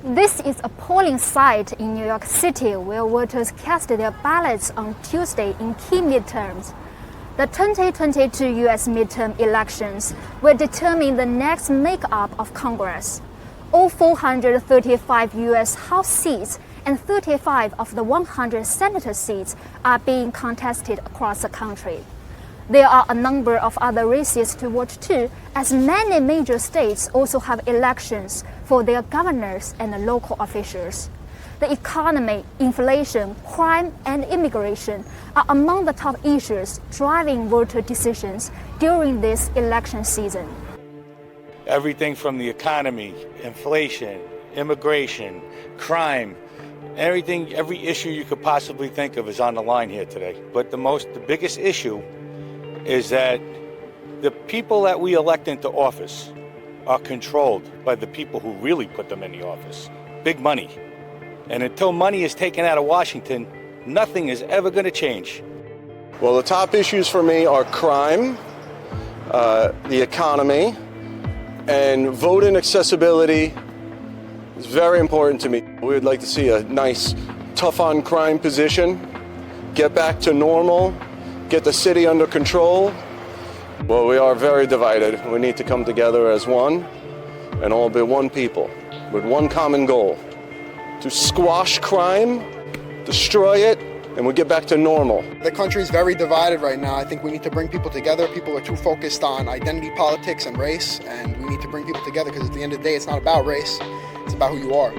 This is a polling site in New York City where voters cast their ballots on Tuesday in key midterms. The 2022 U.S. midterm elections will determine the next makeup of Congress. All 435 U.S. House seats and 35 of the 100 Senator seats are being contested across the country. There are a number of other races to watch too, as many major states also have elections for their governors and local officials. The economy, inflation, crime, and immigration are among the top issues driving voter decisions during this election season. Everything from the economy, inflation, immigration, crime, every issue you could possibly think of is on the line here today. But the biggest issue is that the people that we elect into office are controlled by the people who really put them in the office. Big money. And until money is taken out of Washington, nothing is ever going to change. Well, the top issues for me are crime, the economy, and voting accessibility is very important to me. We would like to see a nice, tough on crime position, get back to normal, get the city under control. Well, we are very divided. We need to come together as one and all be one people with one common goal: to squash crime, destroy it, and we get back to normal. The country is very divided right now. I think we need to bring people together. People are too focused on identity politics and race, and we need to bring people together because at the end of the day, it's not about race, it's about who you are.